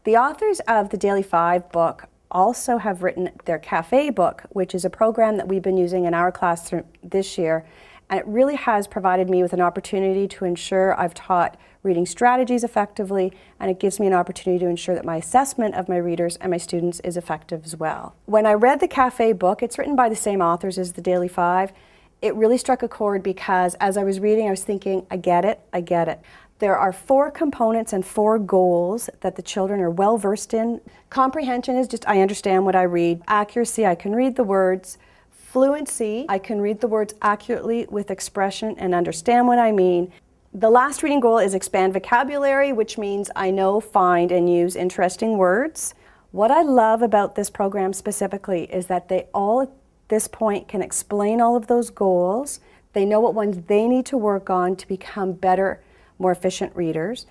The authors of the Daily 5 book also have written their Cafe book, which is a program that we've been using in our class this year, and it really has provided me with an opportunity to ensure I've taught reading strategies effectively, and it gives me an opportunity to ensure that my assessment of my readers and my students is effective as well. When I read the Cafe book, it's written by the same authors as the Daily 5, it really struck a chord because as I was reading, I was thinking, I get it, I get it. There are 4 components and 4 goals that the children are well versed in. Comprehension is just I understand what I read. Accuracy, I can read the words. Fluency, I can read the words accurately with expression and understand what I mean. The last reading goal is expand vocabulary, which means I know, find, and use interesting words. What I love about this program specifically is that they all at this point can explain all of those goals. They know what ones they need to work on to become better, more efficient readers.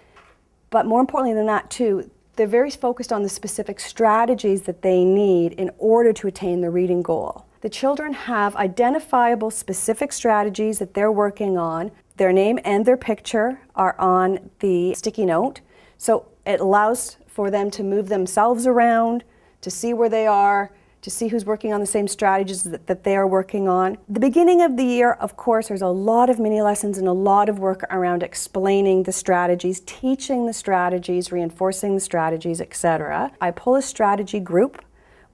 But more importantly than that too, they're very focused on the specific strategies that they need in order to attain the reading goal. The children have identifiable specific strategies that they're working on. Their name and their picture are on the sticky note, so it allows for them to move themselves around, to see where they are, to see who's working on the same strategies that they are working on. The beginning of the year, of course, there's a lot of mini lessons and a lot of work around explaining the strategies, teaching the strategies, reinforcing the strategies, etc. I pull a strategy group.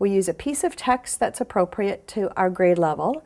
We use a piece of text that's appropriate to our grade level.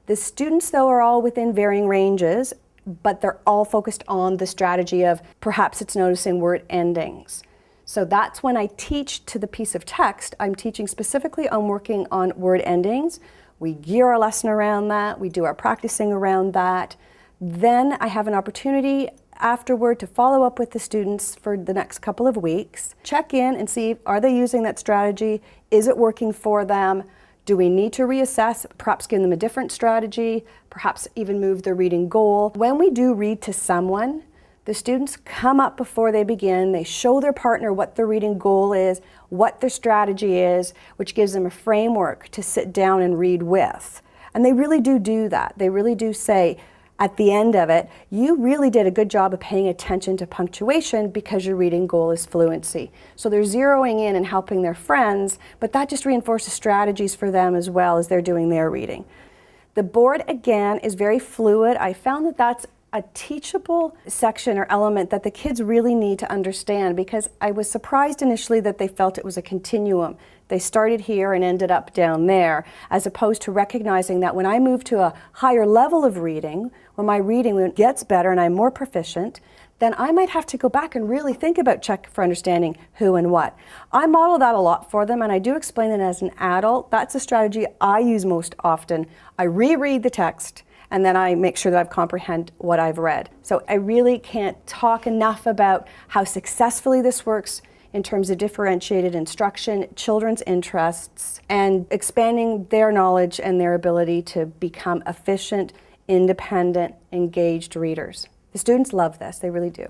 The students, though, are all within varying ranges, but they're all focused on the strategy of perhaps it's noticing word endings. So that's when I teach to the piece of text, I'm teaching specifically on working on word endings. We gear our lesson around that, we do our practicing around that. Then I have an opportunity afterward to follow up with the students for the next couple of weeks, check in and see, are they using that strategy? Is it working for them? Do we need to reassess, perhaps give them a different strategy, perhaps even move their reading goal? When we do read to someone, the students come up before they begin, they show their partner what their reading goal is, what their strategy is, which gives them a framework to sit down and read with. And they really do that. They really do say, at the end of it, you really did a good job of paying attention to punctuation because your reading goal is fluency. So they're zeroing in and helping their friends, but that just reinforces strategies for them as well as they're doing their reading. The board, again, is very fluid. I found that that's a teachable section or element that the kids really need to understand, because I was surprised initially that they felt it was a continuum. They started here and ended up down there, as opposed to recognizing that when I move to a higher level of reading, when my reading gets better and I'm more proficient, then I might have to go back and really think about check for understanding who and what. I model that a lot for them, and I do explain it as an adult. That's a strategy I use most often. I reread the text, and then I make sure that I've comprehend what I've read. So I really can't talk enough about how successfully this works in terms of differentiated instruction, children's interests, and expanding their knowledge and their ability to become efficient, independent, engaged readers. The students love this, they really do.